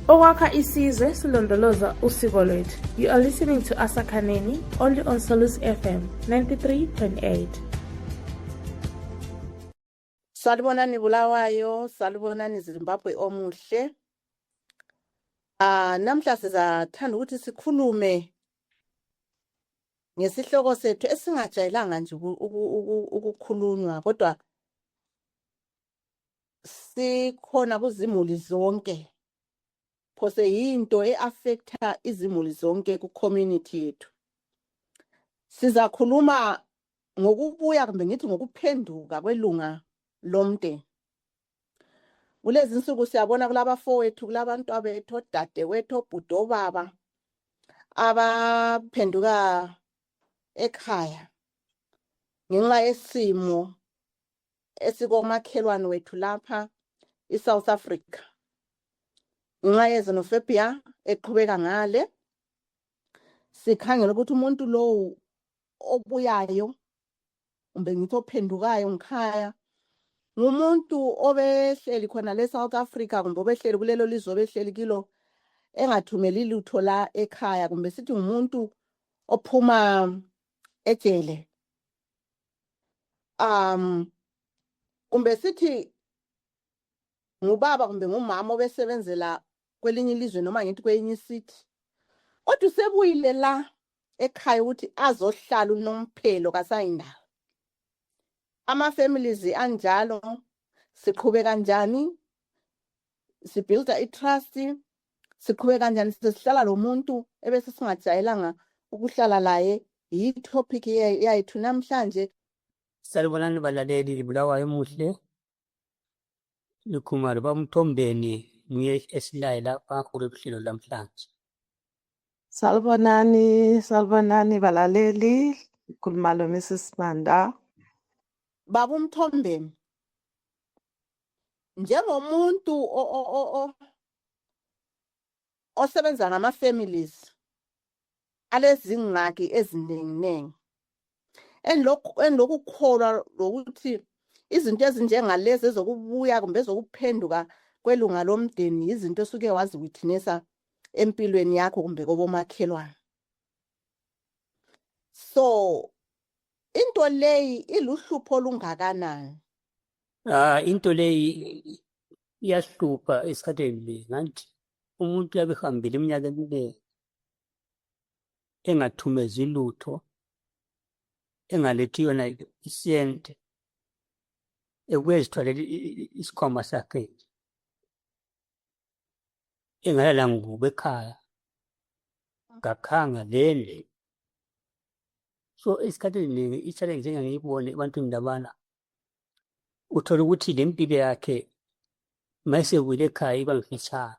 Okwakha isizwe silondoloza usiko lwethu. You are listening to Asakhaneni only on Solus FM 93.8. Salibonani Bulawayo, salibonani Zimbabwe omuhle. Namhla sizathanda ukuthi sikhulume ngesihloko sethu esingajayelanga nje ukukhulunywa kodwa sikhona kuzimuli zonke. Phose yinto eaffecta izimuli zonke ku community yethu. Sizakhuluma ngokubuya kumbe ngithi ngokuphenduka kwelunga lomndeni. Kulezi insuku siyabona kulabafowethu, kulabantu abethu, odadewethu, obhuti, obaba abaphenduka ekhaya ngenxa yesimo esikomakhelwane wethu lapha eSouth Africa. Ngenxa yezenofobia eqhubeka ngale, sikhangela ukuthi umuntu lo obuyayo kumbe ngithi ophendukayo ngikhaya ngumuntu obehleli khona le South Africa kumbe obehleli kulelo lizwe obehleli kilo engathumeli lutho la ekhaya, kumbe sithi ngumuntu ophuma ejele, kumbe sithi ngubaba kumbe ngumama obesebenzela kwelinye ilizwe noma ngithi kwenye city kodwa usebuyile la ekhaya ukuthi azohlala unomphelo kasayindawo. Ama families anjalo siqhubeka kanjani, sibuilda itrust, siqhubeka kanjani, sihlala lo muntu ebese singajayelanga ukuhlala laye. Yi-topic yethu namhlanje. Salibonani balaleli Bulawayo omuhle. Likhumalo baMthombeni ngiye esilaye lapha kule hlelo namhlanje. Salibonani balaleli, ukhuluma lo Mrs. Manda. Baba uMthombeni, njengomuntu osebenza ngama families alezingxaki ezinenginengi enilokukholwa lokuthi izinto ezinjengalezi ezokubuya kumbe ezokuphenduka kwelunga lomndeni izinto osuke wazi witnessa empilweni yakho kumbe kobomakhelwane. So into leyi iluhlupho olungakanani? Into leyi iyahlupha esikhatheni ngathi umuntu yabehambile iminyaka emine engathumezi lutho, engalethi yona isente, ekwezithwalela isikhwama sakhe, engalala ngubo ekhaya, ngakhanga lendle. So esikhatheni i-challenge engangiyibone ebantwini labana, uthola ukuthi le mpilo yakhe mayesebuyile ekhaya iba mfitshane.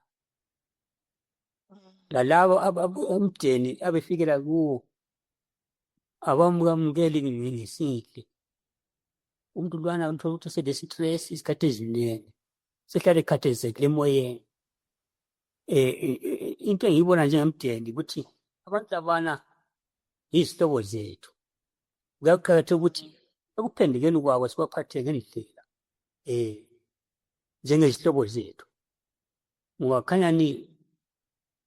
Lalabo umndeni abefikela kuwo abamukeli ngesihle. Umuntu lwana uthola ukuthi sele-stress isikhathi eziningi, sehlale ekhathazekile emoyeni. Into engiyibona njengemndeni ukuthi abantu labana yizihlobo zethu. Kuyaqakatheka ukuthi ekuphendukeni kwabo sibaphathe ngendlela njengezihlobo zethu. Ungakhanya ni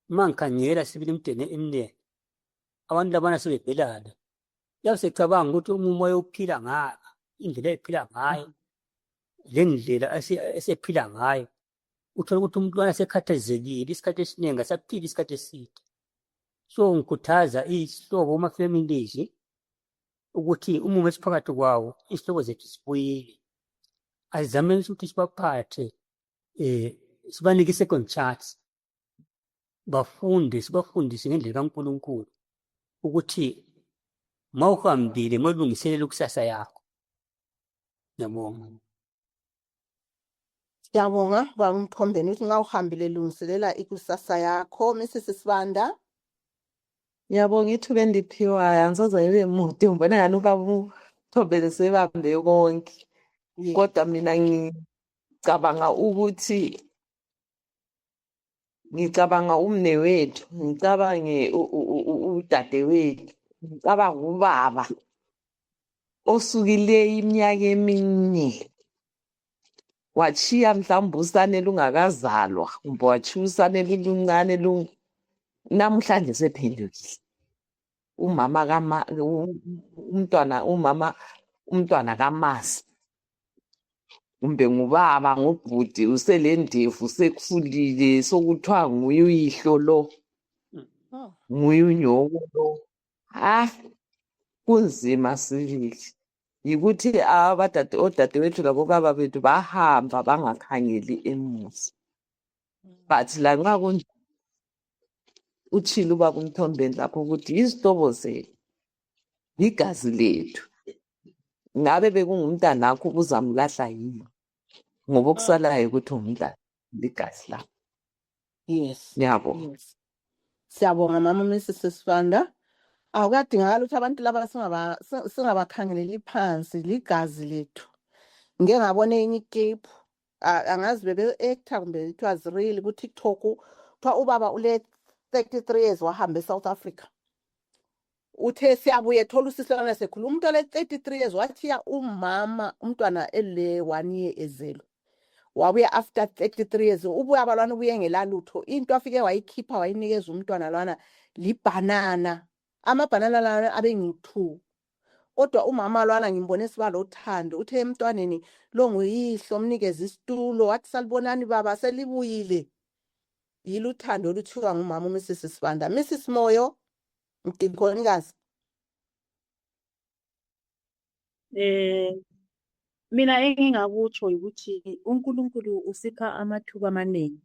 mangikhangela sibili imndeni eminingi abantu labana sebebhelana, yasecabanga ukuthi umoya ophila ngayo, indlela ephila ngayo, le ndlela esephila ngayo, uthola ukuthi umuntu lwana sekhathazekile isikhathi esiningi, asaphili isikhathi eside. So ngikhuthaza isihlobo ama-families ukuthi umumo esiphakathi kwawo isihlobo zethu sibuyile, azizameni ukuthi sibaphathe, sibanike i-second chance, sibafundise ngendlela kaNkulunkulu ukuthi mawuhambile malungiselela ikusasa yakho. Ngiyabonga. Siyabonga baba uMthombeni ukuthi ngawuhambile lungiselela ikusasa yakho. Mrs. Sibanda. Ngiyabonga ithuba endiphiwayo, angisoze ngibe mude, ngibona ngani ubaba uMthombeni sebambe konke. Kodwa mina ngicabanga ukuthi ngicabanga umnewethu, ngicabange udadewethu, ngicabanga ubaba osukile iminyaka emine wachiya mhlawumbe usane lungakazalwa kumbe wachiya usane luluncane namhlanje sephendukile umntwana kaMasi kumbe ngubaba ngobhuti uselendevu sekukhulile sokuthiwa nguye uyihlo lo Oh. nguye unyoko lo kunzima sibili yikuthi odadewethu labobaba bethu bahamba bangakhangeli emuva but lanxa kunjalo utshilo ubaba uMthombeni lapho ukuthi yizihlobo zethu igazi lethu ngabe bekungumntanakho ubuzamlahla yini ngoba okusalayo ukuthi umntana ligazi lakho. Yes. Ngiyabonga. Yes. Siyabonga mama Mrs. Sifanda. Awukadingakala ukuthi abantu laba singabakhangeleli phansi ligazi lethu. Ngeke ngabone enye iklip angazi bebe actor kumbe it was real ku TikTok kuthiwa ubaba ule 33 years wahamba eSouth Africa. Uthe siyabuye thola usihlokana sekhuluma umuntu ole 33 years wathiya umama umntwana ele 1 year ezelwe. Wabuya after 33 years ubuya abalwana ubuye ngelalutho into afike wayikhipha wayinikeza umntwana lwana libanana amabanana la abengi2 kodwa umama lwana ngimbone sibalo uthando uthe emntwaneni lo nguyihlo mnikeze isitulo wathi salibonani baba selibuyile yiluthando oluthiwa ngumama uMrs. Sifanda. Mrs. Moyo mtikhonikazi. Mina engingakutsho ukuthi uNkulunkulu usipha amathuba amaningi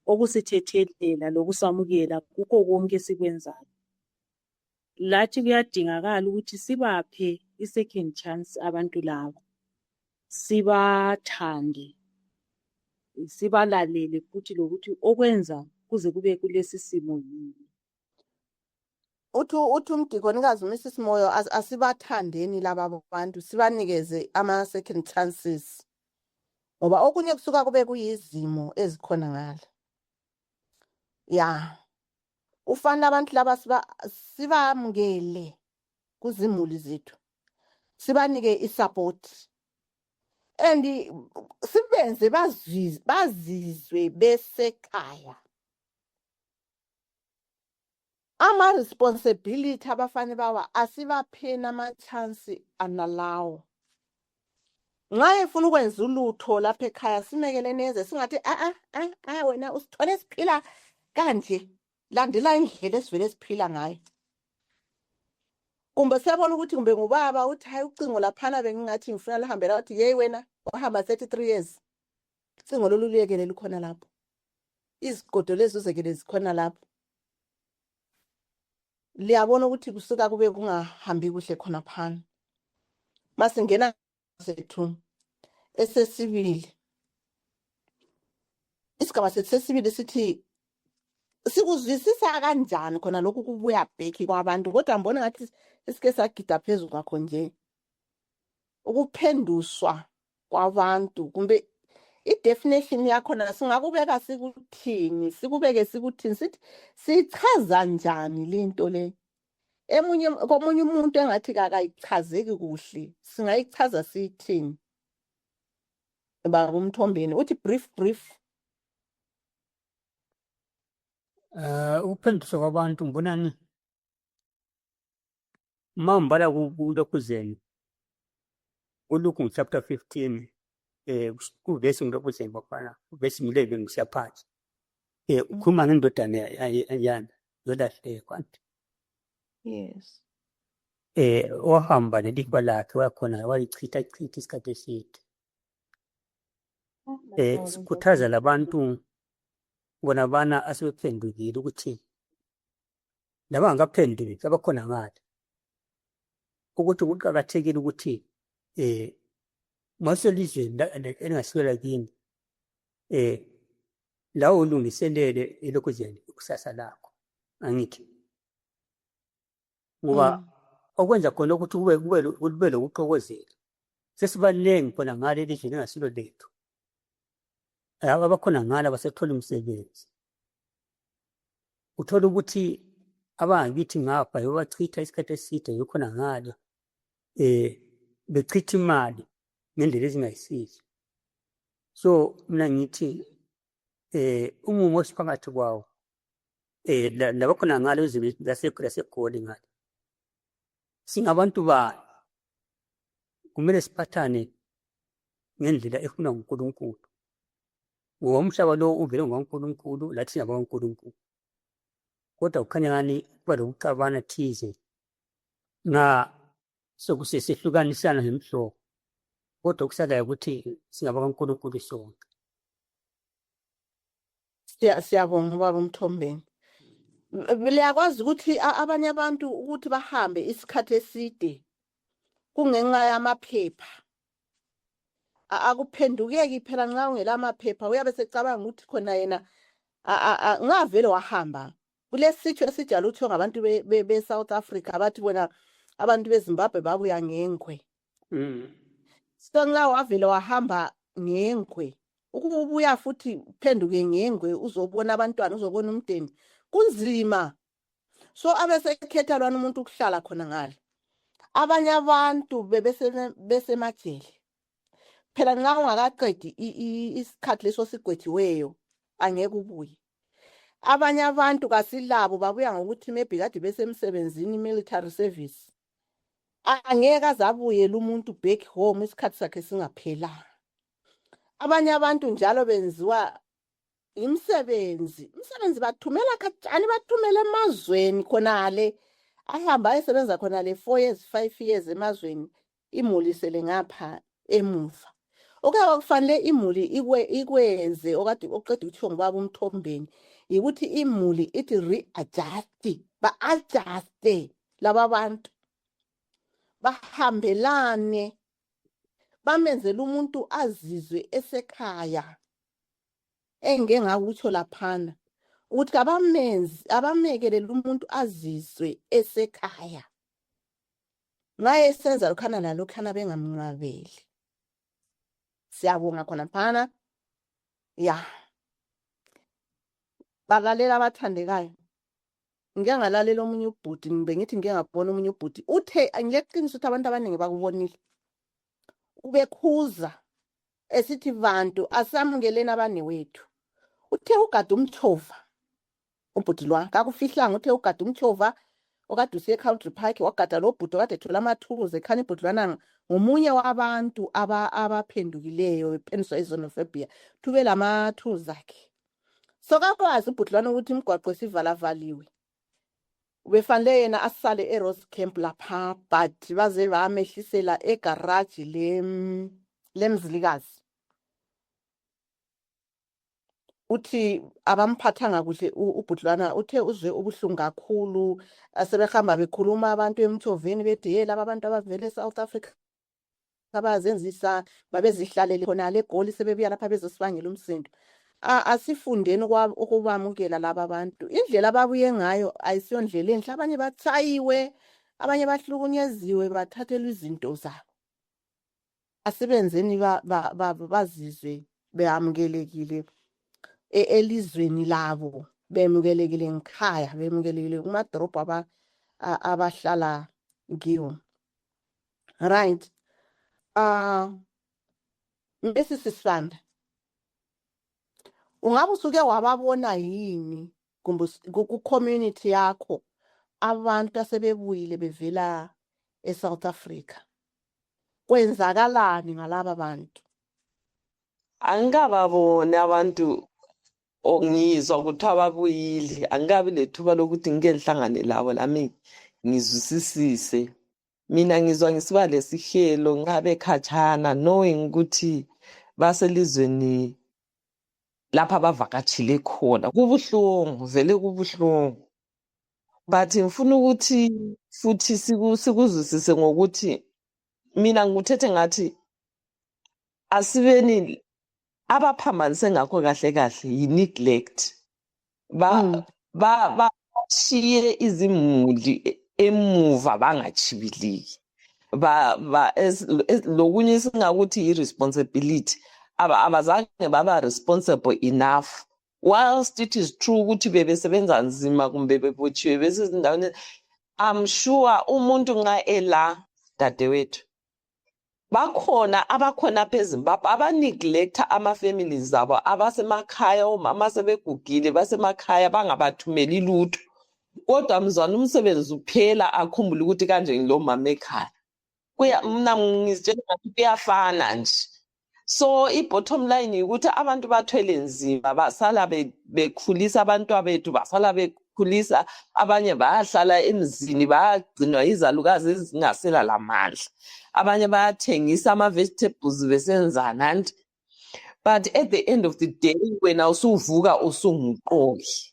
okusithethelela lokusamukela kukho konke esikwenzayo. Lathi kuyadingakala ukuthi sibaphe i-second chance abantu labo, sibathande, sibalalele futhi lokuthi okwenza kuze kube kulesi simo yini. Uthi umdikonikazi uMrs. Moyo asibathandeni laba bantu sibanikeze ama second chances ngoba okunye kusuka kube kuyizimo ezikhona ngale. Ya ufana abantu laba sibamngele kuzimuli zethu sibanike isupport and sibenze bazizwe besekhaya. Ama responsibility abafane bawa asibapheni ama chance analawo. Nxa efuna ukwenza ulutho lapha ekhaya simekele neze singathi wena usithole siphila kanje landela indlela esivele siphila ngayo. Kumbe siyabona ukuthi kumbe ngubaba uthi hayi ucingo laphana bengingathi ngifuna lahambela wathi hey wena wahamba 33 years. Ucingo lolulekele likhona lapho. Izigodo lezi uzekele zikhona lapho. Liyabona ukuthi kusuka kube kungahambi kuhle khona phana. Masingena sethu esesibili. Isigaba sethu sesibili sithi sikuzwisisa kanjani khona lokhu kubuya back kwabantu kodwa mbona ngathi esike sagida phezulu ngakho nje. Ukuphenduswa kwabantu kumbe i-definition yakhona singakubeka sikuthini sikubeke sikuthini sithi sichaza njani lento le komunye umuntu engathi akayichazeki kuhle singayichaza sithini baba uMthombeni uthi brief ukuphenduswa kwabantu ngibonani mambala kulokuzeni uLuke chapter 15 kuvesi ngilokuzeni bafana uvesi 11 kusiya phansi ukhuluma ngendodana yana yolahleka kwanti yes wahamba lelifa lakhe wakhona walichitha isikhathi eside sikhuthaza labantu bona bana asebephendukile ukuthi labangakaphenduli abakhona ngale ukuthi kuqakathekile ukuthi maselizweni elingaswela kini lawo ulungiselele elokuzeni ikusasa lakho angithi ngoba okwenza khona ukuthi kube lokuxokozela sesibanengi khona ngale elizweni engasilo lethu abakhona ngala basethola umsebenzi uthola ukuthi abangakithi ngapha bachitha isikhathi eside yokhona ngala bechitha imali ngendlela ezingayisizo. So mina ngithi umumo osiphakathi kwawo labakhona ngale izwe laseGoli ngale singabantu ba kumele siphathane ngendlela efuna nguNkulunkulu. Ngoba umhlaba lo uvele ngokaNkulunkulu, lathi singabaNkulunkulu. Kodwa kukhanya ngani kuba lokuxabana thize sokusesihlukanisana nemihlobo. Kodwa kusalayo ukuthi singabaNkulunkulu sonke. Siyabonga baba uMthombeni. Liyakwazi ukuthi abanye abantu ukuthi bahambe isikhathi eside kungenxa yamaphepha. Akuphendukeki phela nxa ungela amaphepha uyabe secabanga ukuthi khona yena ngavele wahamba. Kulesitho esijalo uthiwa ngabantu be-South Africa abathi bona abantu beZimbabwe babuya ngenkwe. So nxa wavele wahamba ngenkwe ukubuya futhi uphenduke ngenkwe uzobona abantwana uzobona umndeni kunzima. So abesekhetha lwana umuntu ukuhlala khona ngale. Abanye abantu besemajele. Phela nxa ungakaqedi isikhathi leso sigwethiweyo angeke ubuye. Abanye abantu kasilabo babuya ngokuthi maybe kade besemsebenzini military service. Angeke azabuye umuntu back home isikhathi sakhe singaphelanga. Abanye abantu njalo benziwa imisebenzi bathumela khatshana bathumela emazweni khonale ahamba ayesebenza khonale 4 years 5 years emazweni imuli sele ngapha emuva. Okufanele imuli ikwenze okade oqeda ukuthiwa ngubaba uMthombeni ukuthi imuli ithi readjust ba-adjuste laba bantu bahambelane bamenzela umuntu azizwe esekhaya. Engeke ngakutsho laphana ukuthi abamekelele umuntu azizwe esekhaya. Ngaye esenza lokhana lalokhana bengamnqabeli. Siyabonga khona phana. Ya. Balalela abathandekayo. Ngike ngalalela omunye ubhuti ngithi ngike ngabona omunye ubhuti uthe ngileqiniso ukuthi abantu abaningi bakubonile. Ubekhuza esithi bantu asamungeleni abane wethu. Uthe ugada umtshova. Ubhuti lwa kakufihlanga uthe ugada umtshova okade usiye eCountry Park wagada lo bhuti okade ethola amathukuze ekhanya ibhuti lwana ngomunye wabantu abaphendukileyo epeniswa izonofobia tube lamathukuze akhe. So kakwazi ibhuti lwana ukuthi imigwaqo esivalavaliwe. Ubefanele yena asale eRose Camp lapha but baze bamehlisela egarage lemzilikazi. Uthi abamphathanga kuhle ubhudlwana uthe uzwe ubuhlungu kakhulu asebehamba bekhuluma abantu emthoveni bethi hey laba abantu abavele eSouth Africa abazenzisa babezihlalele khona le eGoli sebebuya lapha bezosibangela umsindo. Asifundeni ukubamukela laba abantu. Indlela ababuye ngayo ayisiyo ndlela enhle. Abanye bathayiwe, abanye bahlukunyeziwe bathathelwa izinto zabo. Asebenzeni bazizwe beyamukelekile elizweni labo, bemukelekile ngikhaya, bemukelekile kumadrobho abahlala kiwo. Right. Mbesi sisanda. Ungabe usuke wababona yini ku community yakho abantu asebebuyile bevela eSouth Africa? Kwenzakalani ngalaba bantu? Angikababoni abantu ongizwa ukuthi ababuyile, angikabi lethuba lokuthi ngike ngihlangane labo lami ngizwisisise. Mina ngizwa ngisiba lesihelo ngabe khatshana knowing ukuthi baselizweni lapha bavakatshile khona. Kubuhlungu, vele kubuhlungu. But ngifuna ukuthi futhi sikuzwisise ngokuthi mina ngikuthethe ngathi asibeni abaphambanise ngakho kahle kahle yi-neglect. Bashiye izimuli emuva bangachibiliki. Lokunye singakuthi yi-responsibility. Abazange baba responsible enough. Whilst it is true ukuthi bebesebenza nzima kumbe bebotshiwe besizindaweni, I'm sure umuntu nxa ela dadewethu bakhona abakhona apha eZimbabwe abaneglect ama-families abo abasemakhaya, omama sebegugile basemakhaya bangabathumeli lutho, kodwa mzwana umsebenzi uphela akhumbule ukuthi kanje ngilo mama ekhaya. Mna ngizitshela ngathi kuyafana nje. So i-bottom line ukuthi abantu bathwele nzima, basala bekhulisa abantwana bethu, basala bekhulisa, abanye bayahlala emzini bayagcinwa izalukazi ezingasela lamandla, abanye bayathengisa ama-vegetables besenzana nti. But at the end of the day wena usuvuka usungumqoki.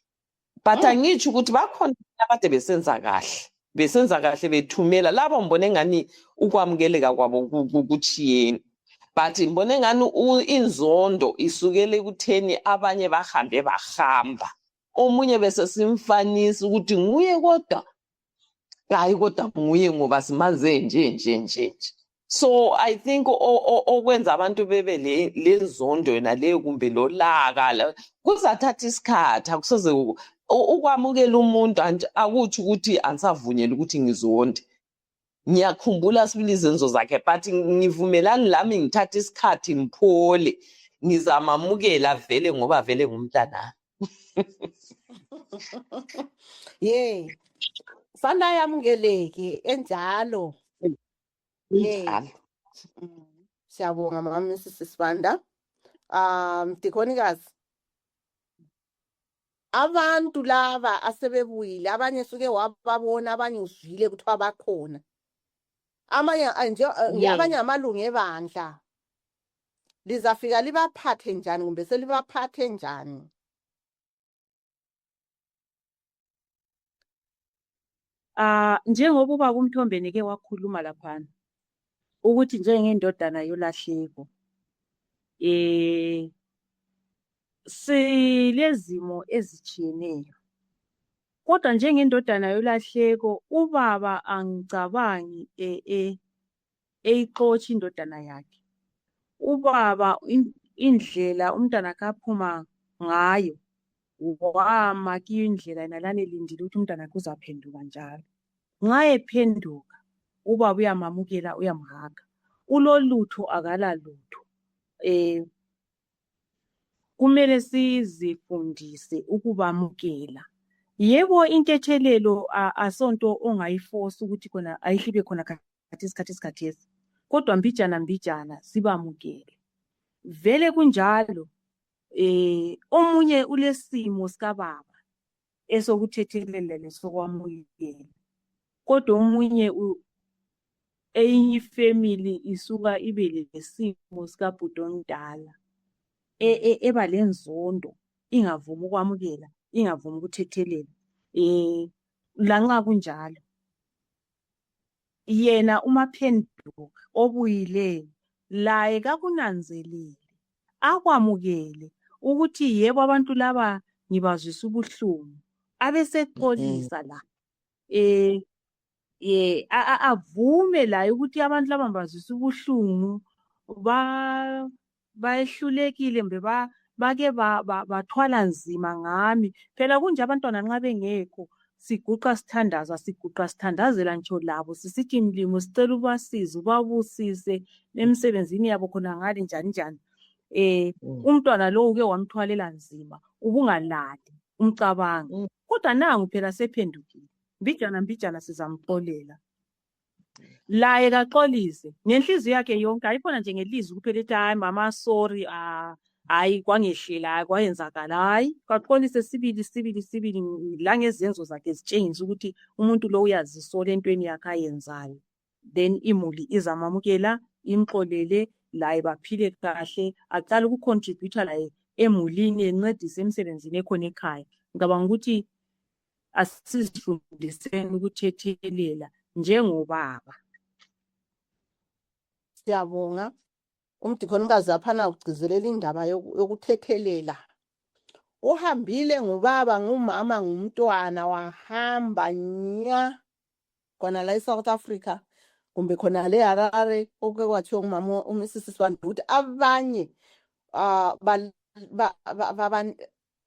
But angitsho ukuthi bakhona abade besenza kahle bethumela labo, mbone ngani ukwamukeleka kwabo kuchiyeni. But mbone ngani inzondo isukele ekutheni abanye bahambe bahamba, omunye bese simfanisa ukuthi nguye, kodwa hayi kodwa nguye ngoba simaze nje. So I think okwenza abantu bebe lenzondo yona leyo kumbe lolaka kuzathatha isikhathi, akusoze ukwamukela umuntu akuthi ukuthi angisavunyela ukuthi ngizonde. Ngiyakhumbula sibili izenzo zakhe, but ngivumelani lami ngithatha isikhathi ngiphole, ngizamamukela vele ngoba vele ngumntana. Yeah. Fana yamukeleke enjalo. Injalo. Siyabonga mama Mrs. Sibanda. Mtikhonikazi. Abantu laba asebebuyile, abanye suke wababona, abanye uzwile kuthiwa bakhona. Abanye amalungu ebandla. Lizafika libaphathe njani kumbe selibaphathe njani? Njengoba ubaba uMthombeni ke wakhuluma laphana ukuthi njengendodana yolahleko, silezimo ezitshiyeneyo, kodwa njengendodana yolahleko ubaba angicabangi eyixotsha indodana yakhe. Ubaba indlela umntana kaphuma ngayo wama kiyo indlela yena lalelindile ukuthi umntana wakhe uzaphenduka njalo. Nxa ephenduka ubaba uyamamukela, uyamhaga, ulolutho akalalutho. Kumele sizifundise ukubamukela. Yebo intethelelo asonto ongayiforce ukuthi khona ayihlibe khona khathesi, kodwa mbijana sibamukele. Vele kunjalo omunye ulesimo sikababa esokuthethelela lesokwamukela, kodwa omunye eyinye ifamily isuka ibe lesimo sikabhuti omdala eba lenzondo, ingavumi ukwamukela, ingavumi ukuthethelela. Lanxa kunjalo yena umaphenduka obuyileyo laye kakunanzelele akwamukele ukuthi yebo abantu laba ngibazwisa ubuhlungu, abesexolisa la avume laye ukuthi abantu laba ngibazwisa ubuhlungu, bayehlulekile mbe bake bathwala nzima ngami. Phela kunje abantwana nxa bengekho siguqa sithandazela ntsho labo sisithi mlimo sicela ubasize ubabusise emsebenzini yabo khona ngale njani. Umntwana lowo uke wamthwalela nzima, ubungalali umcabanga, kodwa nangu phela sephendukile. Mbijana sizamxolela laye kaxolise ngenhliziyo yakhe yonke, ayifona nje ngelizwi kuphela ethi hayi mama sorry, hayi kwangehlela, hayi kwayenzakala, hayi kaxolise sibili langezenzo zakhe zitshengisa ukuthi umuntu lo uyazisola entweni yakhe ayenzayo. Then imuli izamamukela, imxolele, laye baphile kahle, aqala ukucontribute laye emulini, encedise emsebenzini ekhona ekhaya. Ngicabanga ukuthi asizifundiseni ukuthethelela njengobaba. Siyabonga. Umdikhonokazi aphana ugcizelela indaba yokuthethelela. Uhambile ngubaba, ngumama, ngumntwana, wahamba nya khona la eSouth Africa kumbe khona le Harare oke kwathiwa ngumama uMrs Sibanda ukuthi abanye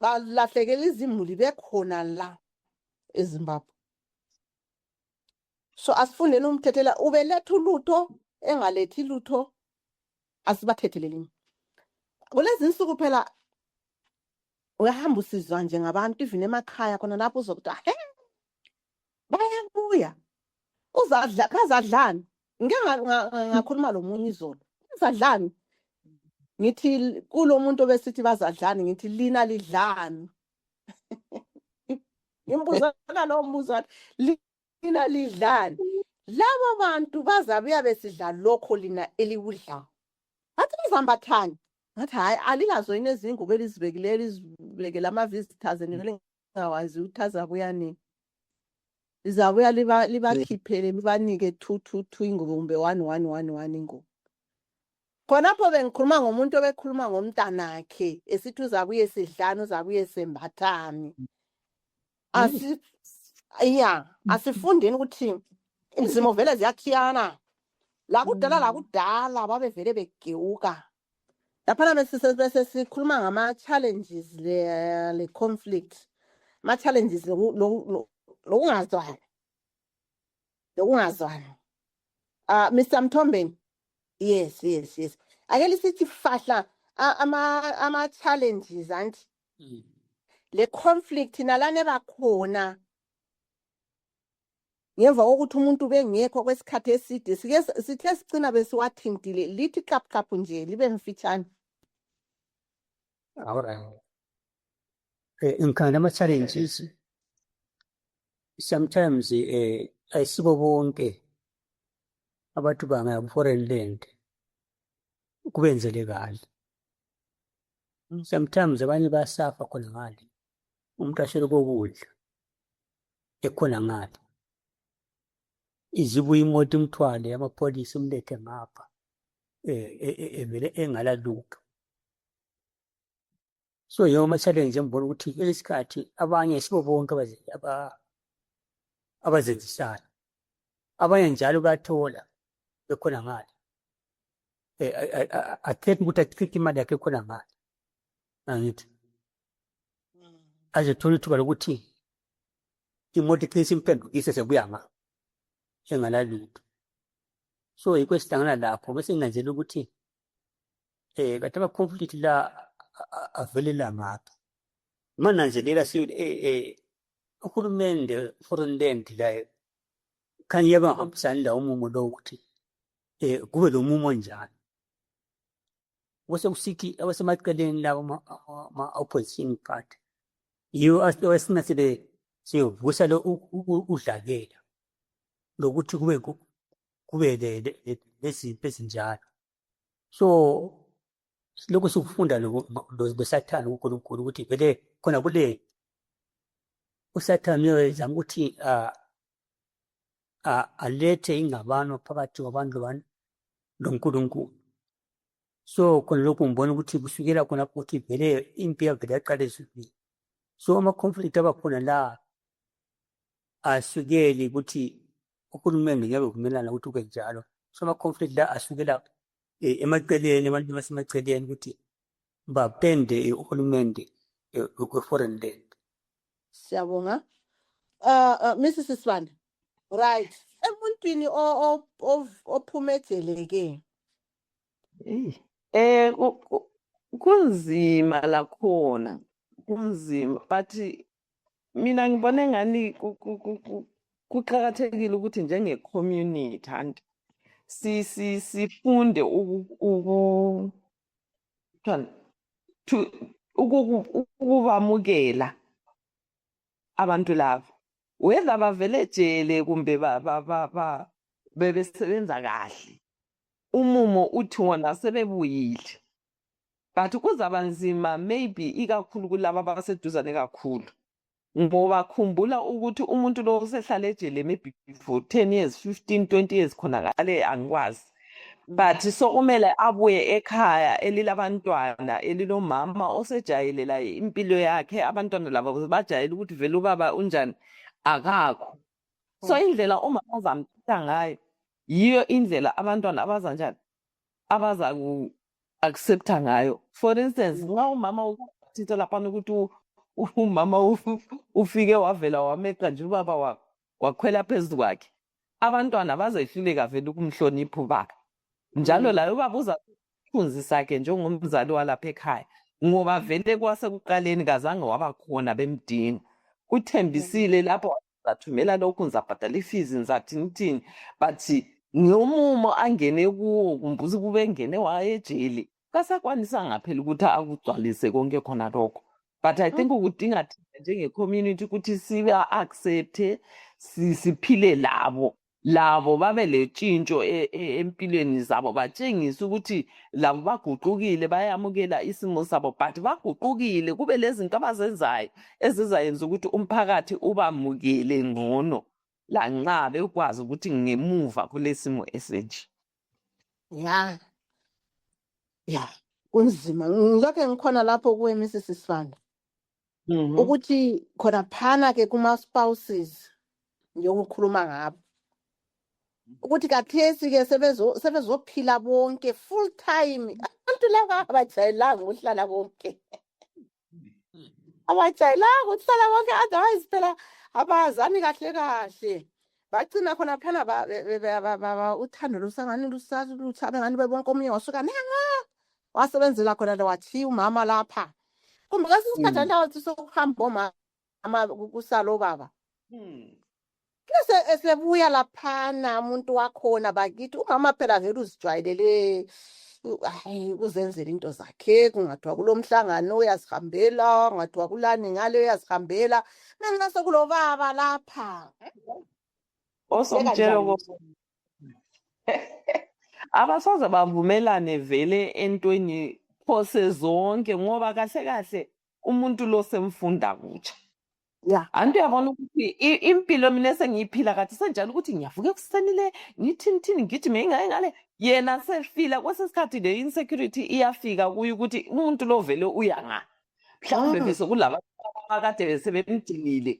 balahlekela izimuli bekhona la eZimbabwe. So asifundeni umthethela, ubeletha ulutho engalethi lutho asibathethelelini. Kulezi insuku phela uyahamba usizwa nje ngabantu even emakhaya khona lapho uzokuthi he bayabuya uzadla kazadlani. Ngeke ngakhuluma lo munye izolo. Uzadlani? Ngithi kulo muntu obesithi bazadlani ngithi lina lidlani. Ngimbuzana lo mbuzo wathi lina lidlani. Labo bantu bazabuya besidla lokho lina elikudlayo. Athi nizambathani? Ngathi hayi alilazo yini ezingubo elizibekele ama-visitors ningawazi ukuthi azabuya nini. Lizabuya libakhiphele libanike 2 ingubo kumbe 1 ingubo. Khonapho bengikhuluma ngomuntu obekhuluma ngomntanakhe esithi uzabuye esidlani uzabuye esembathani. Asifundeni ukuthi izimo vele ziyakhiyana. La kudala babevele begewuka. Laphana bese sikhuluma ngama-challenges le conflict. Ma-challenges lokungazwani. Mr. Mthombeni. Yes. Ake lisithi fahla ama-challenges anti. Le conflict nalane bakhona. Ngemva kokuthi umuntu bengekho kwesikhathi eside sithe sigcina besiwathintile lithi kapkapu nje libe mfitshane. Alright. Ngikhangela ama-challenges sometimes ayisibo bonke abantu bangaya ku-foreign land kubenzele kahle. Sometimes abanye bayasafa khona ngale. Umuntu ashele kokudla ekhona ngale. Izibuya imoto imthwale amapholisa umlethe ngapha evele engalaluka. So yiwo ama-challenge engibona ukuthi lesikhathi abanye sibo bonke abazenzisayo. Abanye njalo bayathola bekhona ngale. Athethe ukuthi achithe imali yakhe ekhona ngale. Angithi azothola ithuba lokuthi imoto iqinisa imphendukise sebuya ngapha engalalutho. So yikho esihlangana lapho bese nginanzela ukuthi kade ama-conflict la avelela ngapha. Mananzelela uhulumende foreign land la khanye yabangahambisani la umumo lo ukuthi kube lo mumo njalo. Bese kusiki abasemaceleni labo ma-opposition party. Yiwo asinasile siyovusa lo udlakela lokuthi kube lezinto ezinjalo. So lokho sikufunda lo besathana uNkulunkulu ukuthi vele khona kule usathana uyezama ukuthi alethe ingabano phakathi kwabantu loNkulunkulu. So khona lokho ngibona ukuthi kusukela khona ukuthi vele impi yavele yaqala ezulwini. So ama-conflict abakhona la asukeli ukuthi uhulumende ngeke uvumelana ukuthi kube njalo. So ama-conflict la asukela emaceleni abantu basemaceleni ukuthi bapende uhulumende kwe-foreign land. Siyabonga. Mrs. Siswane. Right. Emuntwini ophumejeleke. Kunzima lakhona. Kunzima but mina ngibona ngani kuqhakathekile ukuthi njenge-community and sifunde ukubamukela abantu labo whether bavele ejele kumbe bebesebenza kahle. Umumo uthi wona sebebuyile but kuzaba nzima maybe ikakhulu kulabo abaseduzane kakhulu ngoba khumbula ukuthi umuntu lo usehlala ejele maybe for 10 years 15 20 years khona ngale angikwazi but sokumele abuye ekhaya elilabantwana elilomama osejayelela impilo yakhe abantwana labo bajayela ukuthi vele ubaba unjani akakho. So indlela umama azamthatha ngayo yiyo indlela abantwana abaza njani abaza ku accepta ngayo. For instance nxa umama uthitha lapha ukuthi umama ufike wavela wameqa nje ubaba wakhwela phezulu kwakhe abantwana bazehluleka vele ukumhlonipha ubaba njalo laye ubaba uza isithunzi sakhe njengomzali walapha ekhaya ngoba vele kwasekuqaleni kazange waba khona bemdinga uthembisile lapho zathumela lokhu ngizabhadala ifees ngizathini but ngomumo angene kuwo kumbuza kube engene waya ejele kasakwanisanga phela ukuthi akugcwalise konke khona lokho but I think ukudinga thina njenge-community ukuthi siba-accepte siphile labo babe letshintsho empilweni zabo batshengise ukuthi labo baguqukile bayamukela isimo sabo but baguqukile kube lezinto abazenzayo ezizayenza ukuthi umphakathi ubamukele ngcono lanxa bekwazi ukuthi ngemuva kulesimo esenje. ya kunzima ngilokhe ngikhona lapho kuwe Mrs. Sibanda ukuthi khona phana ke kuma-spouses njengokukhuluma ngabo ukuthi kathesi ke sebezophila bonke full time abantu laba abajayelanga ukuhlala bonke abajayelanga ukuhlala bonke otherwise phela abazani kahle kahle bagcina khona phela uthando lusangani lusazi luthabe ngani bebonke omunye wasuka nenga wasebenzela khona lewathiya umama lapha kumbe kwesinye isikhathi wathi sokuhamba omama kusalo baba esebuya laphana umuntu wakhona bakithi umama phela vele uzijwayelele uzenzela into zakhe kungathiwa kulo mhlangano uyazihambela kungathiwa kulani ngale uyazihambela nanxa sekulo baba lapha osomtshelo abasoze bavumelane vele entweni phose zonke ngoba kahle kahle umuntu lo semfunda kutsha antu uyabona ukuthi impilo mina esengiyiphila kathi senjalo ukuthi ngiyavuka ekuseni ngithini ngithi ngale yena sefila kwesesikhathi le insecurity iyafika kuye ukuthi umuntu lo vele uyanga mhlawumbe bese kulaba akade besebemgcinile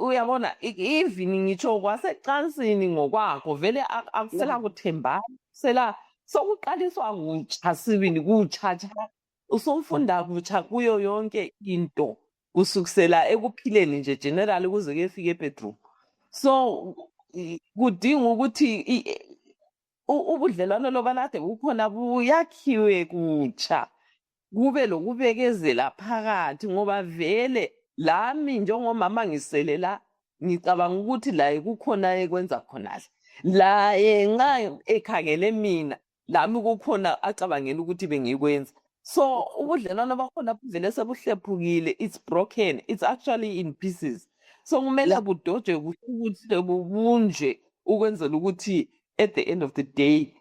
uyabona even ngitsho kwasecansini ngokwakho vele akusela kuthembana sela sokuqaliswa kutsha sibini kutshatsha usomfunda kutsha kuyo yonke into kusukisela ekuphileni nje general kuze kuyefika ebedroom so kudinga ukuthi ubudlelwano lobanade bukhona buyakhiwe kutsha kube lokubekezela phakathi ngoba vele lami njengomama ngiselela ngicabanga ukuthi laye kukhona ekwenza khona laye nxa ekhangele mina lami kukhona acabangela ukuthi bengikwenza so ubudlelwano bakhona vele sebuhlephukile it's broken it's actually in pieces so kumele budojwe kuhle bubunjwe ukwenzela ukuthi at the end of the day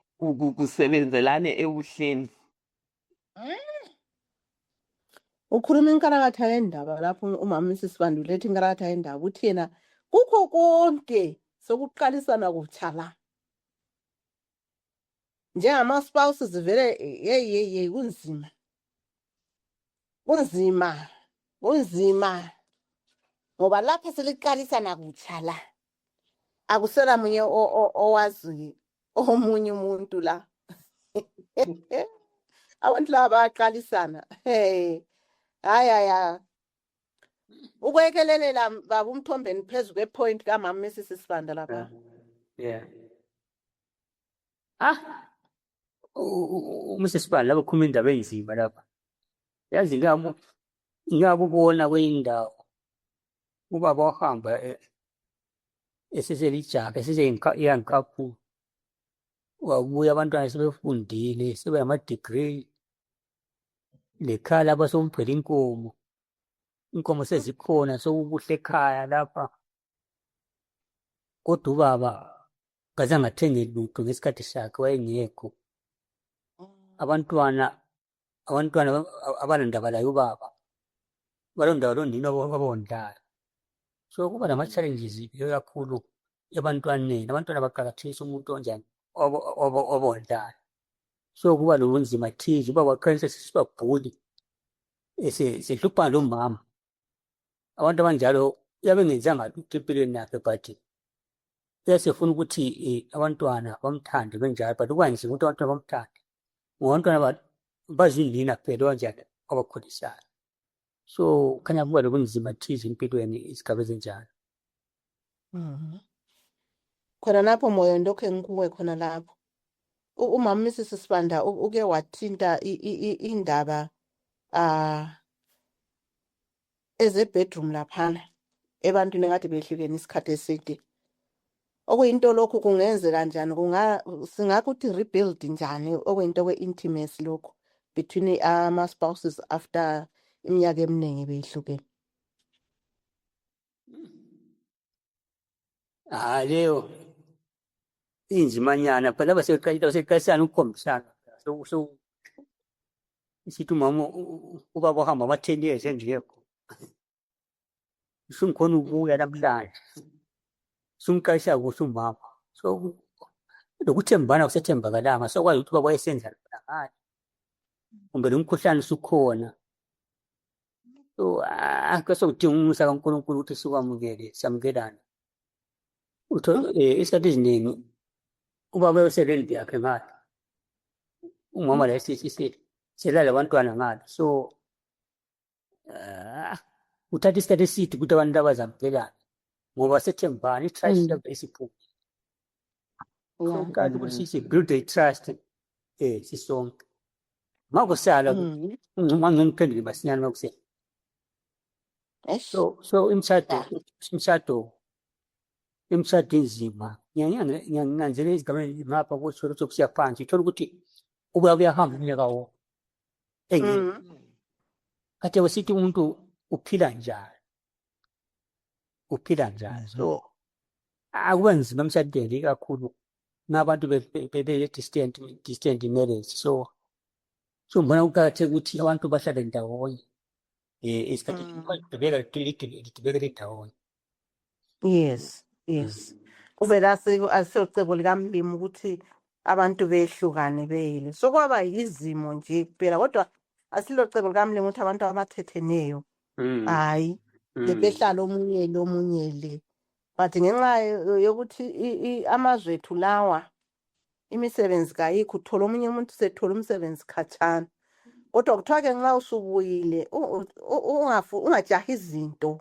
kusebenzelane ebuhleni. ukhuluma inkarakatha yendaba lapho umama Mrs. Sibanda uletha inkarakatha yendaba uthi yena kukho konke sokuqalisana kutsha la njengama-spouses vele kunzima ngoba lapha seliqalisana kutsha la akusela munye owazi omunye umuntu la abantu laba bayaqalisana haya ukwekelelela baba umthombeni phezu kwepoint kamama Mrs. Sibanda lapha Mrs. Sibanda lapho khuluma indaba enzima lapha yazi ngabubona kweyindawo ubaba wahamba eseselijaka eseseyangikakhulu wabuya abantwana sebefundile sebeyama-degree lekhaya lapha sokumgcwele inkomo sezikhona sokukuhle ekhaya lapha kodwa ubaba kazange athenge lutho ngesikhathi sakhe wayengekho abantwana abalandaba laye ubaba balondaba lonina babondlayo so kuba nama-challenges kakhulu ebantwaneni abantwana baqakathekisa umuntu onjani obondlayo so kuba lobunzima thize uba waqalisa sesibabhuli sehluphana lo mama abantu abanjalo uyabengenzanga lutho empilweni yakhe but uyasefuna ukuthi abantwana bamthande benjalo but ukwanzima ukuthi abantwana bamthande ngoba abantwana bazinina phela onjani abakhulisayo so khanya kuba lobunzima thize empilweni izigaba ezinjalo. khona lapho moyo ndokhe ngikuwe khona lapho umama Mrs Sibanda uke wathinta indaba eze bedroom laphana ebantwini kade behlukene isikhathi eside. Okuyinto lokhu kungenzeka kanjani, singakuthi rebuild njani okuyinto kwe-intimacy lokhu between ama-spouses after iminyaka eminingi behlukene. Leyo inzimanyana phela baseqalisana ukukhombisana. So isithi umama ubaba uhamba ama-10 years engekho. Sungikhona ukuya namhlanje. Sumqasha kuhle umama. So lokuthembana kusethembakalanga, sokwazi ukuthi ubaba wayesenza ngani. Kumbe lo mkhuhlane usukhona. So akasodinga umusa kaNkulunkulu ukuthi sikwamukele, siyamukelana. Isikhathi eziningi ubaba usebenzi yakhe ngalo. Umama la esithi selala abantwana ngalo. So uthatha isikhathi eside ukuthi abantu abazamukelana ngoba sethembana, i-trust yabo isiphupho. So kanti ukuthi si-build a trust sisonke. Makusala ungcuma ngiphendule masinyane makusela. So imshado inzima. Ngiyanzela izigabeni ngapha kusho ukuthi kusiya phansi. Ithola ukuthi uyahamba iminyaka wonke. Kade wesithi umuntu uphila njani. So akuba nzima emshadweni kakhulu nabantu distant marriage. So mbona kuqakatheke ukuthi abantu bahlale ndawonye. Isikhathi lidibeka ndawonye. Yes. Kuvela asiyocebo likamlimi ukuthi abantu behlukane beyile. So kwaba yizimo nje kuphela, kodwa asilocebo likamlimi ukuthi abantu abathetheneyo hayi behlala omunye le. But ngenxa yokuthi amazwe ethu lawa imisebenzi kayikho, uthola omunye umuntu sethola umsebenzi khatshana. Kodwa kuthiwa ke nxa usubuyile ungajahi izinto.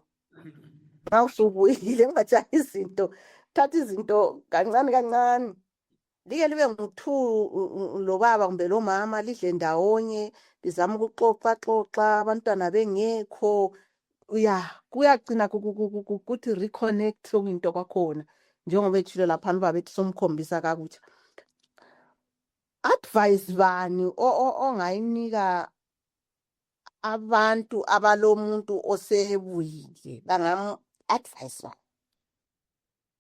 Nxa usubuyile ungajahi izinto, thatha izinto kancane. Like libe nguthu lo baba kumbe lo mama lidle ndawonye, lizama ukuxoxa abantwana bengekho. Kuyagcina ukuthi reconnect okuyinto kwakhona. Njengoba ethile lapha ubaba bethi somkhombisa kakutsha. Advice bani ongayinika abantu abalomuntu osebuyile bangam-advise bani?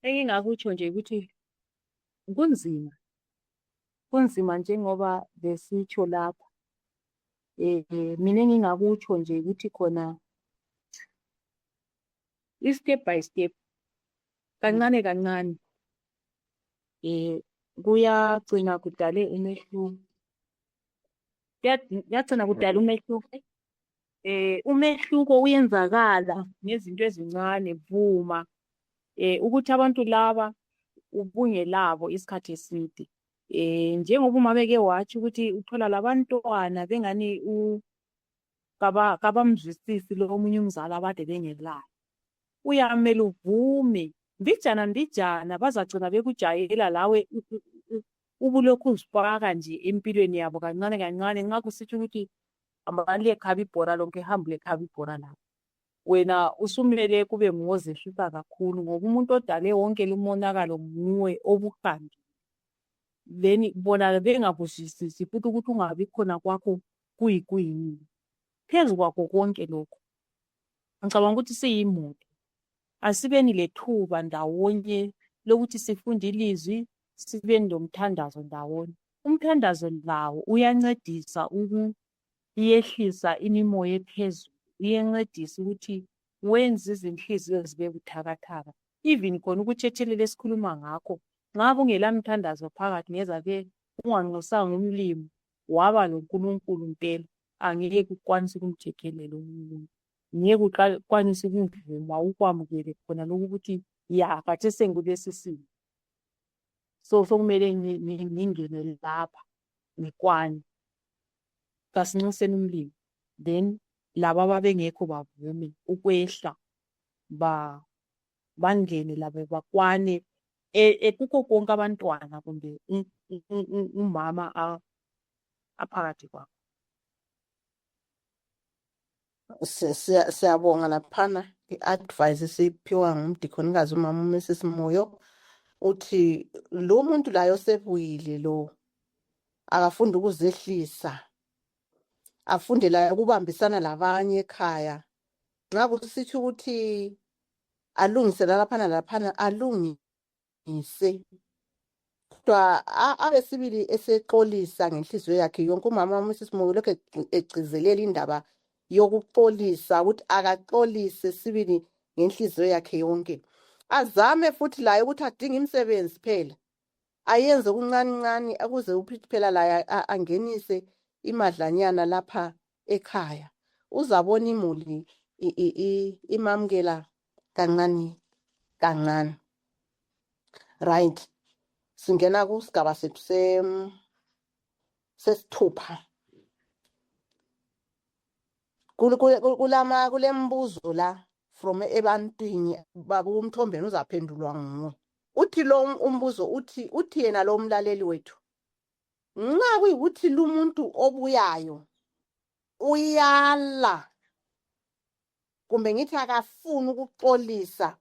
Engingakutsho nje ukuthi kunzima njengoba besitsho lapha. Mina engingakutsho nje ukuthi khona i-step by step, kancane kuyagcina kudale umehluko. Kuyagcina kudala umehluko. Umehluko uyenzakala ngezinto ezincane. Vuma ukuthi abantu laba ubungelabo isikhathi eside. Njengoba uma beke watsho ukuthi uthola labantwana bengani kabamzwisisi lo omunye umzali abade bengelayo. Uyamele uvume mbijana bazagcina bekujayela lawe ubulokhu uzifaka nje empilweni yabo kancane. Nxa kusitsho ukuthi lekhaba ibhora lonke hambe lekhaba ibhora lakho, wena usumele kube ngozehlisa kakhulu ngoba umuntu odale wonke lumonakalo nguwe obuhambile. Then bona bengabuzwisisi futhi ukuthi ungabi khona kwakho kuyini. Phezu kwakho konke lokho, ngicabanga ukuthi siyimoto. Asibeni lethuba ndawonye lokuthi sifunde ilizwi, sibeni lomthandazo ndawonye. Umthandazo lawo uyancedisa uyehlisa imimoya ephezulu, uyancedisa ukuthi wenze izinhliziyo zibe buthakathaka. Even khona ukuthethelela esikhuluma ngakho, ngabe ungela mthandazo phakathi ngezake unganxusanga umlimo waba loNkulunkulu impela, angeke ukwanise ukumthekelela umuntu. Ngeke ukwanise ukuvuma ukwamukele khona lokho ukuthi khathesi sengikulesi simo. So kumele ngingene lapha ngikwane kasinxuseni umlimo, then laba ababengekho bavume ukwehla bangene labo bakwane kuko konke abantwana kumbe umama aphakathi kwabo. Siyabonga laphana i-advice esiphiwa ngumdikhonikazi umama uMrs Moyo uthi lo muntu layo osebuyile lo akafunde ukuzehlisa, afunde la ukubambisana labanye ekhaya. Nxa kusitsho ukuthi alungise laphana alungise, kodwa abe sibili esexolisa ngenhliziyo yakhe yonke. Umama uMrs Moyo lokhu egcizelela indaba yokuxolisa ukuthi akaxolise sibili ngenhliziyo yakhe yonke. Azame futhi laye ukuthi adinge imisebenzi phela, ayenze kuncancane ukuze uphith phela laye angenise imadlanyana lapha ekhaya. Uzabona imuli imamukela kancane kancane. Right, singena kusigaba sethu sesithupha. Kule mbuzo la from ebantwini babu uMthombeni uzaphendulwa nguwe. Uthi lo umbuzo uthi yena lo mlaleli wethu, nxa kuyikuthi lo muntu obuyayo uyala kumbe ngithi akafuni ukuxolisa,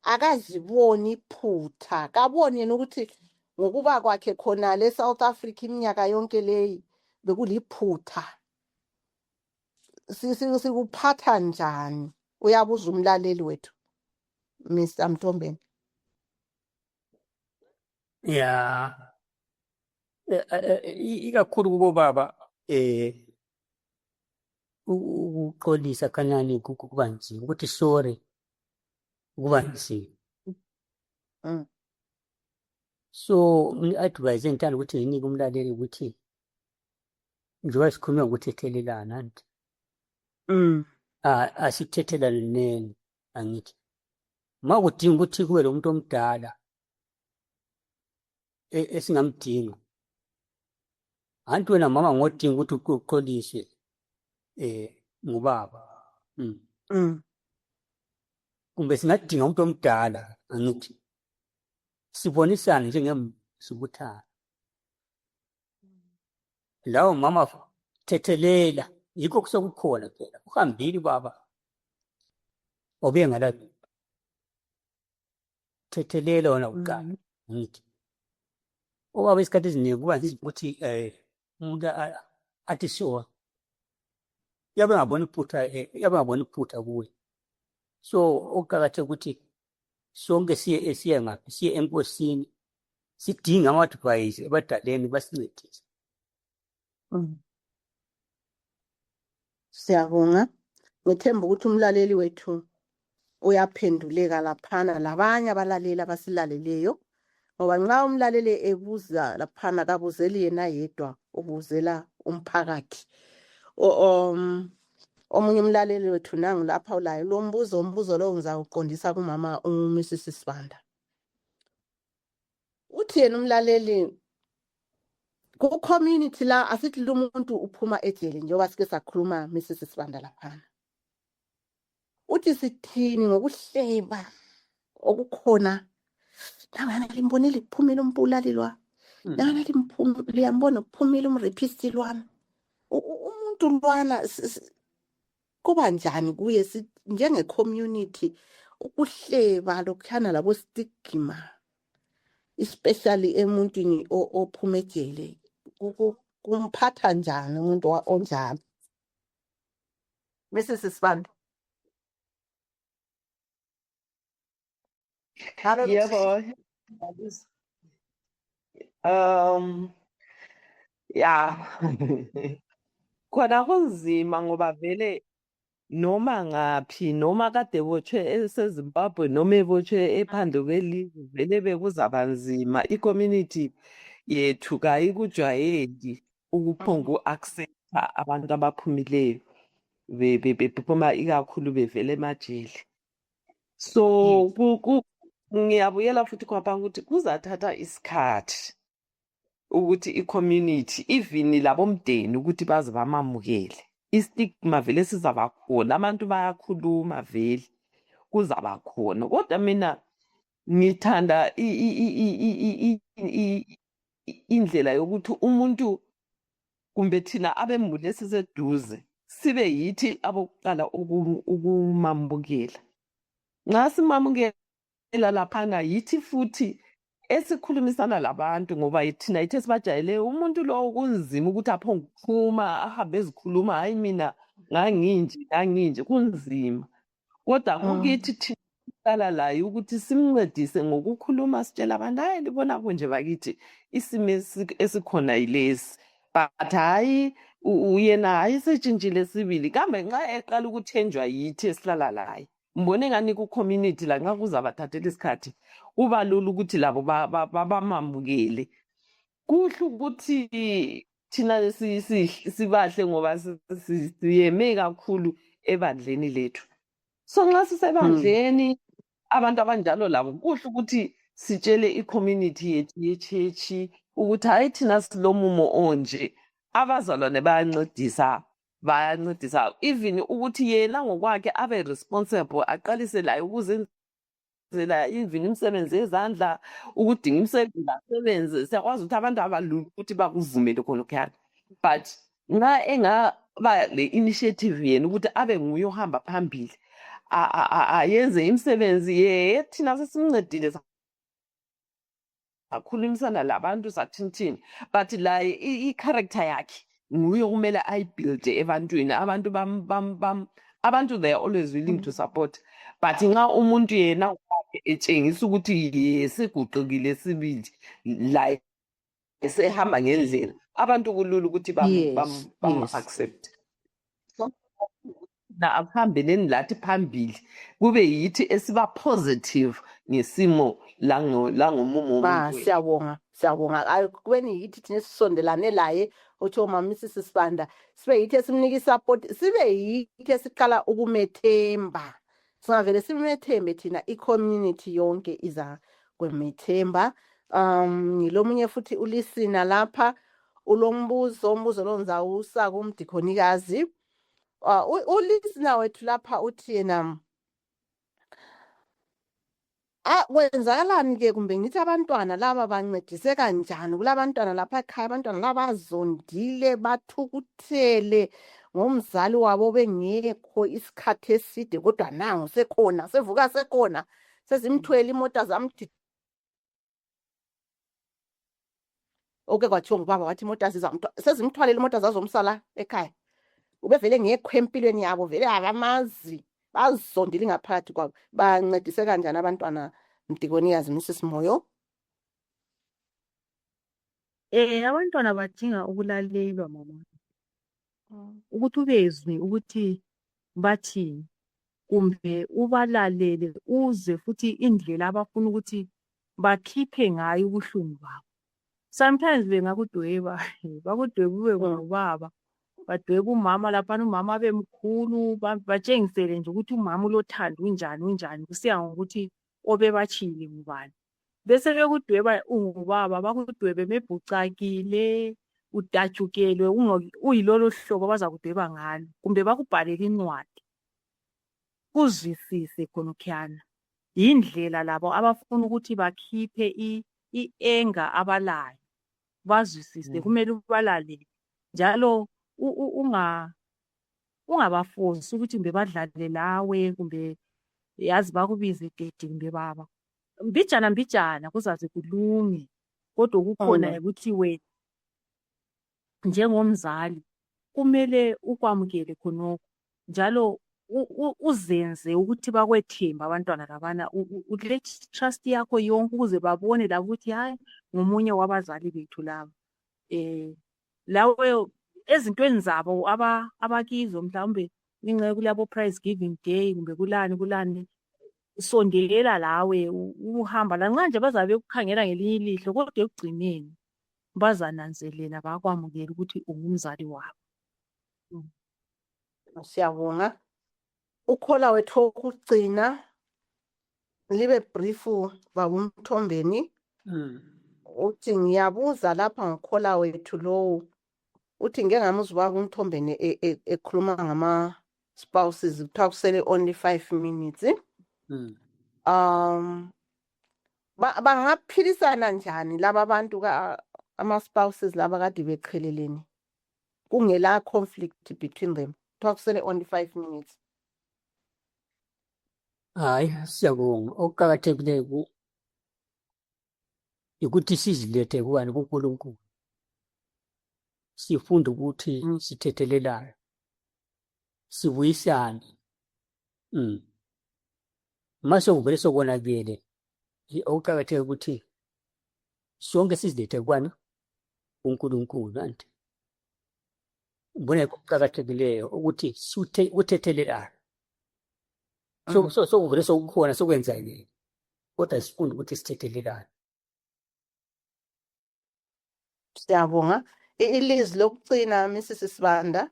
akaziboni iphutha, kaboni yena ukuthi ngokuba kwakhe khona le South Africa iminyaka yonke leyi bekuliphutha, sikuphatha njani? Uyabuza umlaleli wethu Mr. Mthombeni. Ya, ikakhulu kubo baba ukuxolisa kancane kuba nzima, ukuthi sorry kuba nzima. So advise ngithanda ukuthi nginike umlaleli ukuthi njengoba sikhuluma ngokuthethelelana nti asithethelane angithi uma kudinga ukuthi kube lo muntu omdala esingamdinga, anti wena mama ngodinga ukuthi uxolise ngubaba, kumbe singadinga umuntu omdala angithi sibonisane njengesibuthana. Lawo mama thethelela, yikho kusokukhona phela. Uhambile baba obuye ngalabi, thethelela wona kuqala ngithi. Obaba isikhathi eziningi kuba nzima ukuthi umuntu athi sure yabe ngabona iphutha kuye. So okuqakatheke ukuthi sonke siye ngaphi, siye enkosini, sidinga ama-advice ebadaleni basincedise. Siyabonga. Ngithemba ukuthi umlaleli wethu uyaphenduleka laphana labanye abalaleli abasilaleleyo, ngoba nxa umlaleli ebuza laphana kabuzeli yena yedwa, ubuzela umphakathi. Omunye umlaleli wethu nangu lapha ulayo lo umbuzo lo ngizawuqondisa kumama uMrs Sibanda. Uthi yena umlaleli ku community la asithi lo muntu uphuma ejele njengoba sike sakhuluma Mrs Sibanda laphana. Uthi sithini ngokuhleba okukhona, nangana limbonile kuphumile umpulalelwa, nangana liyambona kuphumile umrepist lwana. Umuntu lwana kuba njani kuye njenge community ukuhleba lokhana labo stigma, especially emuntwini ophuma ejele, kumphatha njani umuntu onjalo? Mrs Sibanda. Yebo. Ya. Khona kunzima ngoba vele noma ngaphi, noma kade botshwe eseZimbabwe noma ebotshwe ephandle kwelizwe, vele bekuzaba nzima. I-community yethu kayikujwayeli ukuphonga u-accepta abantu abaphumileyo bephuma ikakhulu bevela emajele. So ngiyabuyela futhi kwapha ukuthi kuzathatha isikhathi ukuthi i-community even labomndeni ukuthi baze bamamukele. I-stigma vele sizaba khona, abantu bayakhuluma vele kuzaba khona, kodwa mina ngithanda indlela yokuthi umuntu kumbe thina abemuli esiseduze sibe yithi abokuqala ukumamukela. Nxa simamukela laphana yithi futhi esikhulumisana labantu ngoba thina yithe sibajayele umuntu lo kunzima ukuthi aphongukukhuluma ahambe ezikhuluma hayi mina nganginje kunzima. Kodwa kukithi thina sihlala laye ukuthi simncedise ngokukhuluma sitshela abantu hayi libona kunje bakithi isimo esikhona yilesi. But hayi uyena hayi setshintshile sibili kambe nxa eqala ukuthenjwa yithi esihlala laye. Mbone ngani ku-community la nxa kuzabathathela isikhathi kuba lula ukuthi labo babamamukele. Kuhle ukuthi thina sibahle ngoba siyeme kakhulu ebandleni lethu. So nxa sisebandleni abantu abanjalo labo kuhle ukuthi sitshele i-community yethu ye-church ukuthi hayi thina silomumo onje. Abazalwane bayancedisa even ukuthi yena ngokwakhe abe responsible aqalise laye ukuzenzela even imisebenzi yezandla ukudinga imisebenzi asebenze. Siyakwazi ukuthi abantu abalula ukuthi bakuvumele khonokho. But nxa engaba le-initiative yena ukuthi abe nguye ohamba phambili ayenze imisebenzi thina sesimncedile akhulumisana labantu sathini but laye i-character yakhe nguye okumele ayibuilde ebantwini. Abantu they are always willing to support, but nxa umuntu yena etshengisa ukuthi seguqekile sibili la esehamba ngendlela abantu kulula ukuthi bam-accept. Na akuhambeleni lathi phambili kube yithi esiba positive ngesimo langomumo. Siyabonga kubeni yithi thina sisondelane laye uthi omama Mrs. Sibanda sibe yithi esimnika isupport, sibe yithi esiqala ukumethemba. Singavele simethembe thina i-community yonke iza kwemethemba. Ngilomunye futhi ulisina lapha umbuzo lo ngizawusa kumdikhonikazi. Ulisina wethu lapha uthi yena kwenzakalani ke kumbe ngithi abantwana laba bancedise kanjani kulabantwana lapha ekhaya, abantwana laba bazondile bathukuthele ngomzali wabo bengekho isikhathi eside kodwa nangu sekhona sevuka sekhona sezimthwele imota zamthi kwathiwa ngubaba wathi imota sezimthwalele imota zazomsala ekhaya. Ubevele ngekho empilweni yabo vele abamazi bazondile ngaphakathi kwabo. Bancedise kanjani abantwana mdikonikazi Mrs. Moyo? Abantwana badinga ukulalelwa mama, ukuthi ubezwe ukuthi bathini kumbe ubalalele uze futhi indlela abafuna ukuthi bakhiphe ngayo ubuhlungu babo. Sometimes bengakudweba bakudweba ube ngubaba badweba umama laphana umama abe mkhulu batshengisele nje ukuthi umama ulothando unjani kusiya ngokuthi obebatshile ngubani. Bese bekudweba ungubaba bakudwebe mebhucakile udatshukelwe uyilolo hlobo bazakudweba ngalo kumbe bakubhalele incwadi. Kuzwisise khonokhuyana yindlela labo abafuna ukuthi bakhiphe i-anger abalayo. Bazwisise kumele ubalalele njalo ungabaforce ukuthi kumbe badlale lawe kumbe yazi bakubize dedi kumbe baba. Mbijana kuzaze kulunge, kodwa kukhona ukuthi wena njengomzali kumele ukwamukele khonokho njalo uzenze ukuthi bakwethemba abantwana labana, ulet trust yakho yonke ukuze babone labo ukuthi hayi ngomunye wabazali bethu laba. Lawe ezintweni zabo abakizo mhlawumbe ninxe kulabo prize giving day kumbe kulani sondelela lawe uhamba lanxa nje bazabe bekukhangela ngelinye ilihlo kodwa ekugcineni bazananzelela bakwamukela ukuthi ungumzali wabo. Siyabonga. Ukhola wethu okugcina libe brief babumthombeni. Uthi ngiyabuza lapha ngikhola wethu lowo uthi ngeke ngamuzwa baba umthombeni ekhuluma ngama spouses kuthiwa kusele only 5 minutes. bangaphilisana njani laba bantu ama-spouses laba kade beqhelelene kungela conflict between them? Kusele only 5 minutes. Hayi, siyabonga. Okuqakathekileyo ukuthi sizilethe kubani kuNkulunkulu. Sifunde ukuthi sithethelelane. Sibuyisane. Mase uvele sokonakele. Okuqakatheke ukuthi sonke sizilethe kubani kuNkulunkulu anti. Ubona okuqakathekileyo ukuthi uthethelelane. So uvele sokukhona sokwenzakele. Kodwa sifunde ukuthi sithethelelane. Siyabonga. Ilizwi lokugcina Mrs. Sibanda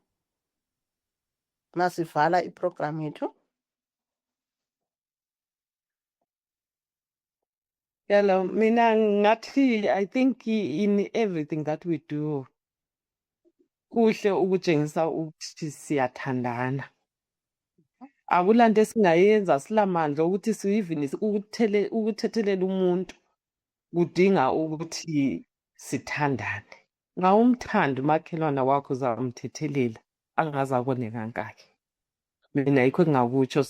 masivala iprogram yethu. Hello, mina ngathi I think in everything that we do kuhle ukutshengisa ukuthi siyathandana. Akulanto esingayenza silamandla ukuthi even ukuthethelela umuntu kudinga ukuthi sithandane. Ngawumthanda umakhelwana wakho uzamthethelela angaze abone kankakhe. Mina yikho engakutsho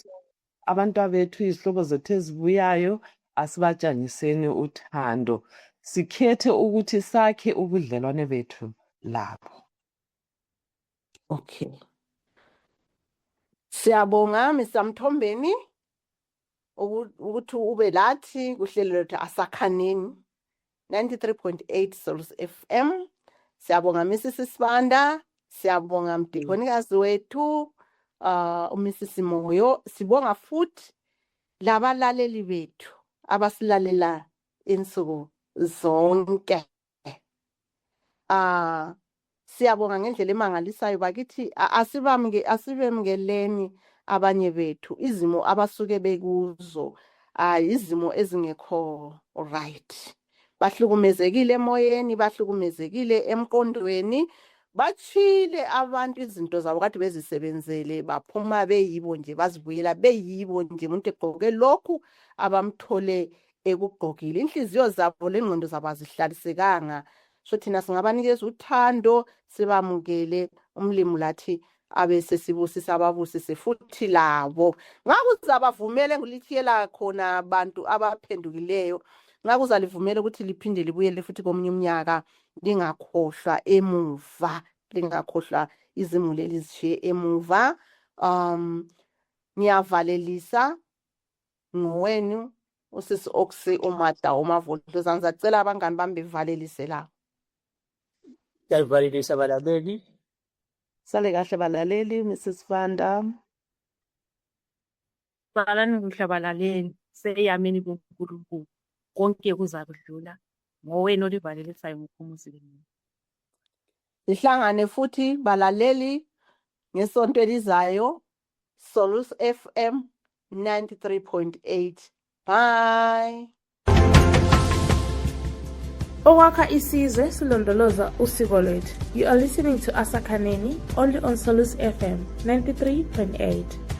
abantu bethu izihlobo zethu ezibuyayo asibatshangiseni uthando. Sikhethe ukuthi sakhe ubudlelwane bethu labo. Okay. Siyabonga Mr. Mthombeni ukuthi ube lathi kuhlelo lethu Asakhaneni 93.8 Source FM. Siyabonga Mrs. Sibanda, siyabonga mdikonikazi wethu uMrs. Moyo, sibonga futhi labalaleli bethu abasilalela insuku zonke. Siyabonga ngendlela emangalisayo bakithi asibemngeleni abanye bethu izimo abasuke bekuzo izimo ezingekho right. Bahlukumezekile emoyeni, bahlukumezekile emqondweni, bachile abantu izinto zabo kade bezisebenzele baphuma beyibo nje bazibuyela beyibo nje umuntu egqoke lokhu abamthole ekugqokile. Inhliziyo zabo lengqondo zabo azihlalisekanga. So thina singabanikeza uthando sibamukele umlimu lathi abese sibusisa ababusise futhi labo. Ngakuzabavumele ngilithiyela khona abantu abaphendukileyo. Ngakuzalivumela ukuthi liphinde libuyele futhi komunye umnyaka lingakhohlwa emuva, lingakhohlwa izimuleli zishiye emuva. Ngiyavalelisa ngowenu usisi Oxy uMada uMavondlo. Zanzacela abangani bami bevalelise la. Siyavalelisa abalaleli. Sale kahle balaleli Mrs. Vanda. Salani kuhle abalaleli, seyamini kuNkulunkulu. Konke kuzakudlula ngowena olivalelisayo ngokhumuzi lenu. Sihlangane futhi balaleli ngesonto elizayo Solus FM 93.8. Bye. Okwakha isizwe silondoloza usiko lwethu. You are listening to Asakhaneni only on Solus FM 93.8.